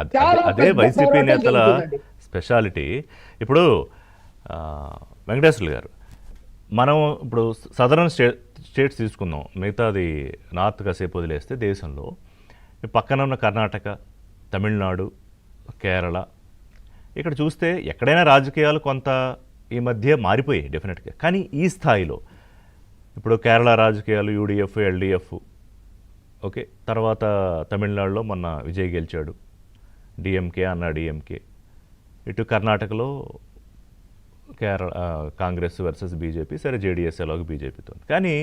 అదే వైసీపీ నేతల స్పెషాలిటీ. ఇప్పుడు వెంకటేశ్వర్లు గారు, మనం ఇప్పుడు సదరన్ స్టేట్స్ తీసుకుందాం, మిగతాది నార్త్ కాసేపు వదిలేస్తే దేశంలో పక్కన ఉన్న కర్ణాటక, తమిళనాడు, కేరళ, ఇక్కడ చూస్తే ఎక్కడైనా రాజకీయాలు కొంత ఈ మధ్య మారిపోయాయి డెఫినెట్గా. కానీ ఈ స్థాయిలో ఇప్పుడు కేరళ రాజకీయాలు యూడిఎఫ్, ఎల్డిఎఫ్, ఓకే, తర్వాత తమిళనాడులో మొన్న విజయ్ గెలిచాడు, డిఎంకే అన్న డిఎంకే, ఇటు కర్ణాటకలో కేరళ కాంగ్రెస్ వర్సెస్ బీజేపీ, సరే జేడీఎస్ ఎలాగో బీజేపీతో. కానీ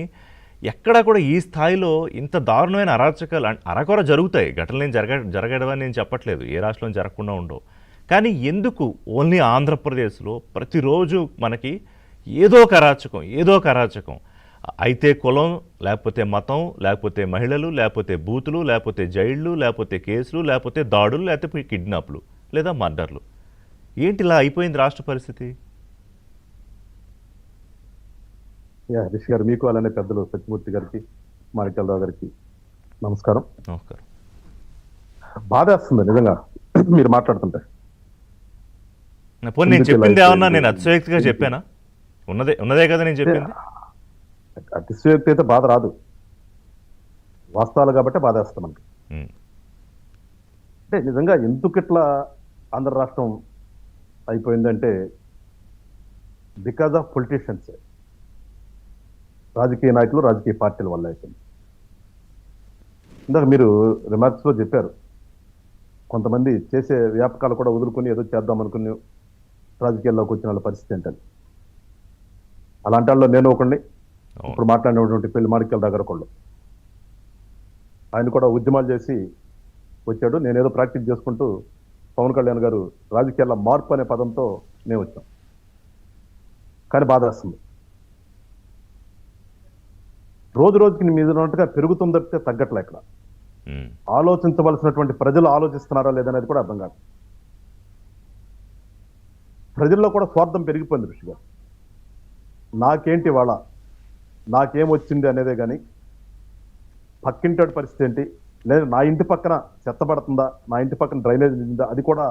ఎక్కడ కూడా ఈ స్థాయిలో ఇంత దారుణమైన అరాచకాలు అరకొర జరుగుతాయి, ఘటనలు జరగడమని నేను చెప్పట్లేదు, ఏ రాష్ట్రంలో జరగకుండా ఉండవు. కానీ ఎందుకు ఓన్లీ ఆంధ్రప్రదేశ్లో ప్రతిరోజు మనకి ఏదో ఒక అరాచకం అయితే కులం, లేకపోతే మతం, లేకపోతే మహిళలు, లేకపోతే బూతులు, లేకపోతే జైళ్ళు, లేకపోతే కేసులు, లేకపోతే దాడులు, లేకపోతే కిడ్నాప్లు లేదా మర్డర్లు. ఏంటి ఇలా అయిపోయింది రాష్ట్ర పరిస్థితి? రిషి గారు, మీకు అలానే పెద్దలు సత్యమూర్తి గారికి, మాణిక్యాలరావు గారికి నమస్కారం. నమస్కారం. బాధేస్తుంది నిజంగా మీరు మాట్లాడుతుంటే. నేను చెప్పింది ఏమన్నా నేను అతిశయోక్తిగా చెప్పానా? ఉన్నదే కదా నేను చెప్పింది. అతిశయోక్తి అయితే బాధ రాదు, వాస్తవాలు కాబట్టి బాధేస్తాం మనకి. అంటే నిజంగా ఎందుకు ఇట్లా ఆంధ్ర రాష్ట్రం అయిపోయిందంటే బికాజ్ ఆఫ్ పొలిటీషియన్స్, రాజకీయ నాయకులు, రాజకీయ పార్టీల వల్ల అయిపోయింది. ఇందాక మీరు రిమార్క్స్ లో చెప్పారు, కొంతమంది చేసే వ్యాపకాలు కూడా వదులుకొని ఏదో చేద్దాం అనుకుని రాజకీయాల్లోకి వచ్చిన వాళ్ళ పరిస్థితి ఏంటని. అలాంటి వాళ్ళు నేను ఒకడిని, ఇప్పుడు మాట్లాడినటువంటి పెళ్లి మాణిక్యాలరావు గారు ఒకళ్ళు. ఆయన కూడా ఉద్యమాలు చేసి వచ్చాడు, నేనేదో ప్రాక్టీస్ చేసుకుంటూ పవన్ కళ్యాణ్ గారు రాజకీయాల్లో మార్పు అనే పదంతో నేను వచ్చాం. కానీ బాధ వస్తుంది, రోజు రోజుకి మీద ఉన్నట్టుగా పెరుగుతుంది తప్పితే తగ్గట్లే. ఇక్కడ ఆలోచించవలసినటువంటి ప్రజలు ఆలోచిస్తున్నారా లేదనేది కూడా అర్థం కాదు. ప్రజల్లో కూడా స్వార్థం పెరిగిపోయింది ఋషి గారు. నాకేంటి వాళ్ళ, నాకేమొచ్చింది అనేదే కానీ పక్కింటి పరిస్థితి ఏంటి, లేదా నా ఇంటి పక్కన చెత్త పడుతుందా, నా ఇంటి పక్కన డ్రైనేజ్ నిందా, అది కూడా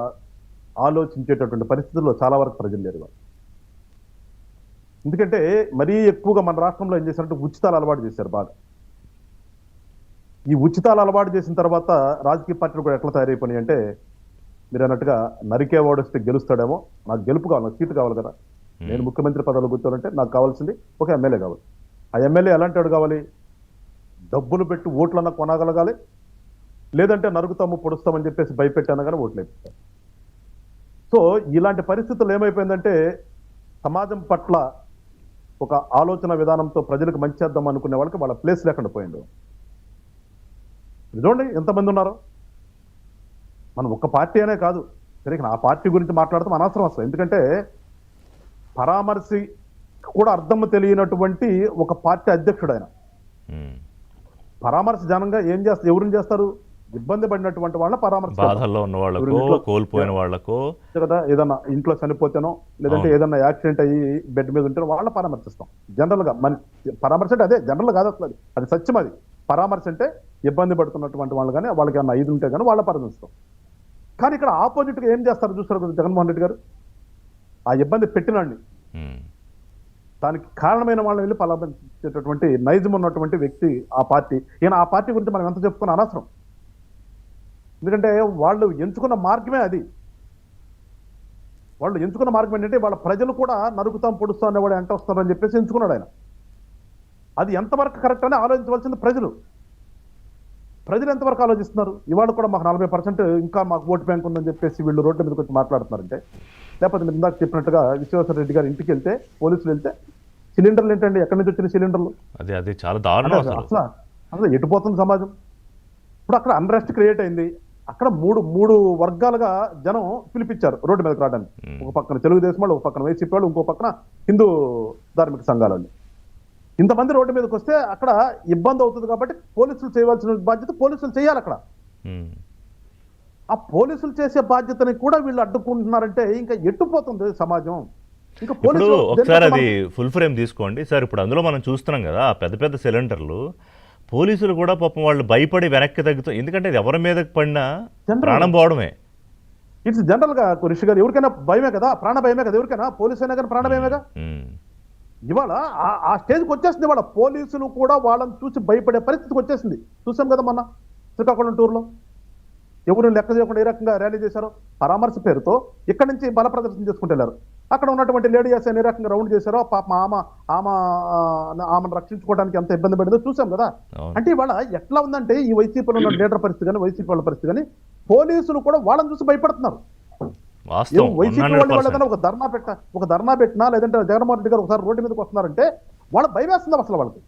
ఆలోచించేటటువంటి పరిస్థితుల్లో చాలా వరకు ప్రజలు లేరు. ఎందుకంటే మరీ ఎక్కువగా మన రాష్ట్రంలో ఏం చేశారంటే ఉచితాలు అలవాటు చేశారు బాగా. ఈ ఉచితాలు అలవాటు చేసిన తర్వాత రాజకీయ పార్టీలు కూడా ఎట్లా తయారైపోయినాయి అంటే, మీరు అన్నట్టుగా నరికే ఓడిస్తే గెలుస్తాడేమో, నాకు గెలుపు కావాలి, నాకు సీటు కావాలి కదా, నేను ముఖ్యమంత్రి పదవిలో కూర్చోవాలంటే నాకు కావాల్సింది ఒక ఎమ్మెల్యే కావాలి. ఆ ఎమ్మెల్యే ఎలాంటి వాడు కావాలి, డబ్బులు పెట్టి ఓట్లన్నా కొనగలగాలి, లేదంటే నరుగుతాము పొడుస్తామని చెప్పేసి భయపెట్టాను కానీ ఓట్లు వేపిస్తారు. సో ఇలాంటి పరిస్థితులు ఏమైపోయిందంటే సమాజం పట్ల ఒక ఆలోచన విధానంతో ప్రజలకు మంచి చేద్దాం అనుకునే వాళ్ళకి వాళ్ళ ప్లేస్ లేకుండా పోయింది. చూడండి ఎంతమంది ఉన్నారో. మనం ఒక్క పార్టీ అనే కాదు, సరే ఆ పార్టీ గురించి మాట్లాడతాం అనవసరం అసలు. ఎందుకంటే పరామర్శి కూడా అర్థం తెలియనటువంటి ఒక పార్టీ అధ్యక్షుడు ఆయన. పరామర్శ జనంగా ఏం చేస్తారు, ఎవరిని చేస్తారు, ఇబ్బంది పడినటువంటి వాళ్ళ పరామర్శ, బాధల్లో ఉన్న వాళ్ళకో, కోల్పోయిన వాళ్ళకో కదా, ఏదన్నా ఇంట్లో చనిపోతేనో లేదంటే ఏదన్నా యాక్సిడెంట్ అయ్యి బెడ్ మీద ఉంటే వాళ్ళ పరామర్శిస్తాం. జనరల్ గా మన పరామర్శ అంటే అదే, జనరల్ కాదు అసలు, అది సత్యం. అది పరామర్శ అంటే ఇబ్బంది పడుతున్నటువంటి వాళ్ళు కానీ, వాళ్ళకి ఏమన్నా ఐదు ఉంటే కానీ వాళ్ళ పరామర్శిస్తాం. కానీ ఇక్కడ ఆపోజిట్ గా ఏం చేస్తారు చూస్తారు జగన్మోహన్ రెడ్డి గారు, ఆ ఇబ్బంది పెట్టినండి దానికి కారణమైన వాళ్ళని వెళ్ళి పరామర్శించేటటువంటి నైజం ఉన్నటువంటి వ్యక్తి ఆ పార్టీ. ఈయన ఆ పార్టీ గురించి మనం ఎంత చెప్పుకున్న అనవసరం. ఎందుకంటే వాళ్ళు ఎంచుకున్న మార్గమే అది. వాళ్ళు ఎంచుకున్న మార్గం ఏంటంటే వాళ్ళ ప్రజలు కూడా నరుకుతాం పొడుస్తాం అనేవాడు ఎంట వస్తారని చెప్పేసి ఎంచుకున్నాడు ఆయన. అది ఎంతవరకు కరెక్ట్ అని ఆలోచించవలసింది ప్రజలు. ప్రజలు ఎంతవరకు ఆలోచిస్తున్నారు? ఇవాళ కూడా మాకు 40% ఇంకా మాకు ఓటు బ్యాంక్ ఉందని చెప్పేసి వీళ్ళు రోడ్ల మీదకి వచ్చి మాట్లాడుతున్నారంటే, లేకపోతే మీరు ఇందాక చెప్పినట్టుగా విశ్వేశ్వర రెడ్డి గారి ఇంటికి వెళ్తే, పోలీసులు వెళ్తే సిలిండర్లు ఏంటండి, ఎక్కడి నుంచి వచ్చిన సిలిండర్లు, అది చాలా దారుణం అసలు ఎటుపోతుంది సమాజం. ఇప్పుడు అక్కడ అన్రెస్ట్ క్రియేట్ అయింది. అక్కడ మూడు వర్గాలుగా జనం పిలిపించారు రోడ్డు మీదకి రావడానికి. ఒక పక్కన తెలుగుదేశం వాళ్ళు, ఒక పక్కన వైసీపీ వాళ్ళు, ఇంకో పక్కన హిందూ ధార్మిక సంఘాలు. ఇంతమంది రోడ్డు మీదకి వస్తే అక్కడ ఇబ్బంది అవుతుంది కాబట్టి పోలీసులు చేయవలసిన బాధ్యత పోలీసులు చేయాలి. అక్కడ ఆ పోలీసులు చేసే బాధ్యతని కూడా వీళ్ళు అడ్డుకుంటున్నారంటే ఇంకా ఎట్టుపోతుంది సమాజం. ఇంకా పోలీసులు ఒకసారి అది ఫుల్ ఫ్రేమ్ తీసుకోండి సార్. ఇప్పుడు అందులో మనం చూస్తున్నాం కదా పెద్ద పెద్ద సిలిండర్లు, పోలీసులు కూడా పాపం వాళ్ళు భయపడి వెనక్కి తగ్గుతాం. ఎందుకంటే ఎవరి మీదకి పడినా ప్రాణం పోవడమే. ఇట్స్ జనరల్ గా రిషి గారు, ఎవరికైనా భయమే కదా, ప్రాణ భయమే కదా, ఎవరికైనా పోలీసు అయినా కానీ ప్రాణ భయమేగా. ఉమ్, ఇవాళ ఆ స్టేజ్కి వచ్చేసింది. ఇవాళ పోలీసులు కూడా వాళ్ళని చూసి భయపడే పరిస్థితికి వచ్చేసింది. చూసాం కదా మొన్న శ్రీకాకుళం టూర్లో ఎవరు లెక్క చేయకుండా ఏ రకంగా ర్యాలీ చేశారో, పరామర్శ పేరుతో ఇక్కడి నుంచి బల ప్రదర్శన చేసుకుంటూ వెళ్ళారు. అక్కడ ఉన్నటువంటి లేడీ ఎస్ఐ ఏ రకంగా రౌండ్ చేశారో, పాప ఆమెను రక్షించుకోవడానికి ఎంత ఇబ్బంది పడిందో చూసాం కదా. అవును. అంటే ఇవాళ ఎట్లా ఉందంటే ఈ వైసీపీలో ఉన్న లీడర్ పరిస్థితి కానీ, వైసీపీ వాళ్ళ పరిస్థితి కానీ, పోలీసులు కూడా వాళ్ళని చూసి భయపడుతున్నారు. వాస్తవం వైసీపీ వాళ్ళు 100%. ఏదైనా ఒక ధర్నా పెట్టినా, లేదంటే జగన్మోహన్ రెడ్డి గారు ఒకసారి రోడ్డు మీదకి వస్తున్నారంటే వాళ్ళ భయం వేస్తుంది అసలు వాళ్ళకి.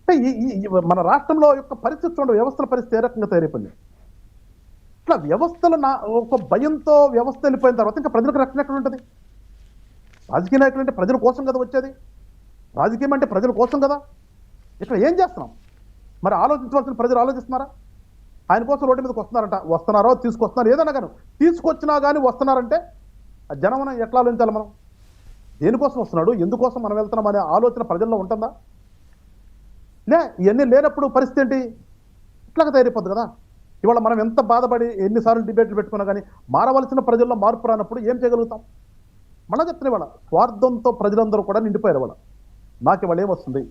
అంటే మన రాష్ట్రంలో యొక్క పరిస్థితి చూడండి, వ్యవస్థల పరిస్థితి ఏ రకంగా తయారైపోయింది. ఇట్లా వ్యవస్థలు ఒక భయంతో వ్యవస్థ వెళ్ళిపోయిన తర్వాత ఇంకా ప్రజలకు రక్షణ ఎక్కడ ఉంటుంది? రాజకీయ నాయకులు అంటే ప్రజల కోసం కదా వచ్చేది, రాజకీయం అంటే ప్రజల కోసం కదా. ఇక్కడ ఏం చేస్తున్నాం మరి? ఆలోచించవలసిన ప్రజలు ఆలోచిస్తున్నారా? ఆయన కోసం రోడ్డు మీదకి వస్తున్నారో తీసుకొస్తున్నారు, ఏదైనా కానీ తీసుకొచ్చినా కానీ వస్తున్నారంటే ఆ జనం ఎట్లా ఆలోచించాలి? మనం దేనికోసం వస్తున్నాడు, ఎందుకోసం మనం వెళ్తున్నాం అనే ఆలోచన ప్రజల్లో ఉంటుందా? ఇవన్నీ లేనప్పుడు పరిస్థితి ఏంటి? ఇట్లాగా తయారైపోద్ది కదా. ఇవాళ మనం ఎంత బాధపడి ఎన్నిసార్లు డిబేట్లు పెట్టుకున్నా కానీ మారవలసిన ప్రజల్లో మార్పు రానప్పుడు ఏం చేయగలుగుతాం? మళ్ళీ చెప్తున్నా, ఇవాళ స్వార్థంతో ప్రజలందరూ కూడా నిండిపోయారు. ఇవాళ నాకు ఇవాళ ఏమొస్తుంది,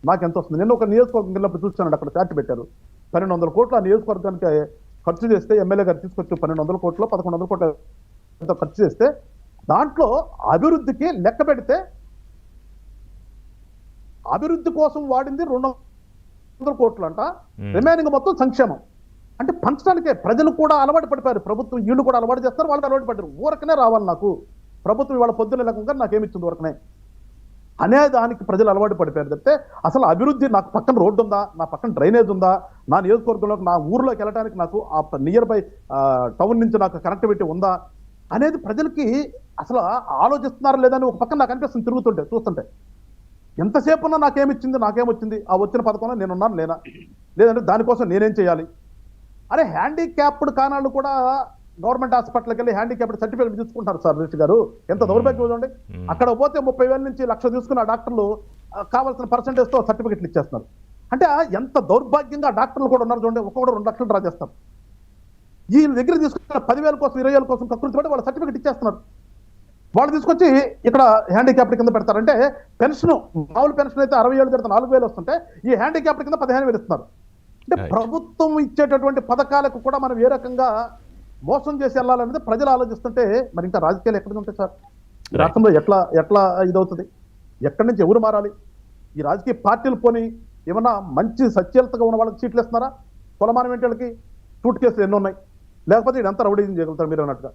నాకు ఎంత వస్తుంది? నేను ఒక నియోజకవర్గం వెళ్ళినప్పుడు చూస్తాను, అక్కడ చార్ట్ పెట్టారు 1200 కోట్లు ఆ నియోజకవర్గానికి ఖర్చు చేస్తే, ఎమ్మెల్యే గారు తీసుకొచ్చి 1200 కోట్లు 1100 కోట్లు ఎంతో ఖర్చు చేస్తే, దాంట్లో అభివృద్ధికి లెక్క పెడితే అభివృద్ధి కోసం వాడింది 200 కోట్లు అంట, రిమైనింగ్ మొత్తం సంక్షేమం. అంటే పంచడానికే ప్రజలు కూడా అలవాటు పడిపోయారు. ప్రభుత్వం వీళ్ళు కూడా అలవాటు చేస్తారు, వాళ్ళకి అలవాటు పడ్డారు. ఊరకనే రావాలి నాకు ప్రభుత్వం, ఇవాళ పొద్దున్న లేకుండా నాకేమిచ్చింది ఊరకనే అనే దానికి ప్రజలు అలవాటు పడిపోయారు. చెప్తే అసలు అభివృద్ధి, నాకు పక్కన రోడ్డు ఉందా, నా పక్కన డ్రైనేజ్ ఉందా, నా నియోజకవర్గంలోకి నా ఊర్లోకి వెళ్ళడానికి నాకు ఆ నియర్ బై టౌన్ నుంచి నాకు కనెక్టివిటీ ఉందా అనేది ప్రజలకి అసలు ఆలోచిస్తున్నారా లేదని ఒక పక్కన నాకు అనిపిస్తుంది తిరుగుతుంటే చూస్తుంటే. ఎంతసేపు ఉన్నా నాకేమొచ్చింది, ఆ వచ్చిన పథకంలో నేనున్నాను లేనా, లేదంటే దానికోసం నేనేం చేయాలి అరే. హ్యాండిక్యాప్డ్ కానాళ్ళు కూడా గవర్నమెంట్ హాస్పిటల్కి వెళ్ళి హ్యాండిక్యాప్డ్ సర్టిఫికేట్ తీసుకుంటారు సార్ రిషి గారు. ఎంత దౌర్భాగ్యం చూడండి. అక్కడ పోతే 30,000 నుంచి 1,00,000 తీసుకున్న డాక్టర్లు కావాల్సిన పర్సంటేజ్తో సర్టిఫికెట్లు ఇచ్చేస్తున్నారు. అంటే ఎంత దౌర్భాగ్యంగా డాక్టర్లు కూడా ఉన్నారు చూడండి. ఒక్కొక్కడు 2 లక్షలు డ్రా చేస్తారు. ఈ దగ్గర తీసుకున్న 10,000 కోసం 20,000 కోసం కకృతి పడి వాళ్ళ సర్టిఫికెట్ ఇచ్చేస్తున్నారు. వాళ్ళు తీసుకొచ్చి ఇక్కడ హ్యాండిక్యాప్డ్ కింద పెడతారంటే పెన్షన్, మామూలు పెన్షన్ అయితే 60,000 జరిగితే 4,000 వస్తుంటే ఈ హ్యాండిక్యాప్డ్ కింద 15,000 ఇస్తున్నారు. అంటే ప్రభుత్వం ఇచ్చేటటువంటి పథకాలకు కూడా మనం ఏ రకంగా మోసం చేసి వెళ్ళాలనేది ప్రజలు ఆలోచిస్తుంటే మరి ఇంకా రాజకీయాలు ఎక్కడికి ఉంటాయి సార్? ఈ రాష్ట్రంలో ఎట్లా ఇదవుతుంది? ఎక్కడి నుంచి ఎవరు మారాలి? ఈ రాజకీయ పార్టీలు పోని ఏమన్నా మంచి సత్యలతగా ఉన్న వాళ్ళకి సీట్లు ఇస్తున్నారా? కులమానం ఏంటి వాళ్ళకి? సూట్ కేసులు ఎన్ని ఉన్నాయి? లేకపోతే ఇదంతా రౌడీజం చేయగలుగుతారు మీరు అన్నట్టుగా.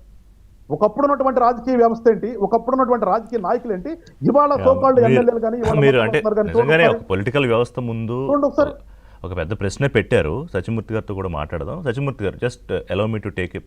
ఒకప్పుడు ఉన్నటువంటి రాజకీయ వ్యవస్థ ఏంటి, ఒకప్పుడు ఉన్నటువంటి రాజకీయ నాయకులు ఏంటి, ఇవాళ సోకాల్డ్ ఎమ్మెల్యేలు కానీ మీరు అంటే నిజంగానే ఒక పొలిటికల్ వ్యవస్థ ముందు ఒకసారి ఒక పెద్ద ప్రశ్న పెట్టారు. సత్యమూర్తి గారితో కూడా మాట్లాడదాం. సత్యమూర్తి గారు, just allow me to take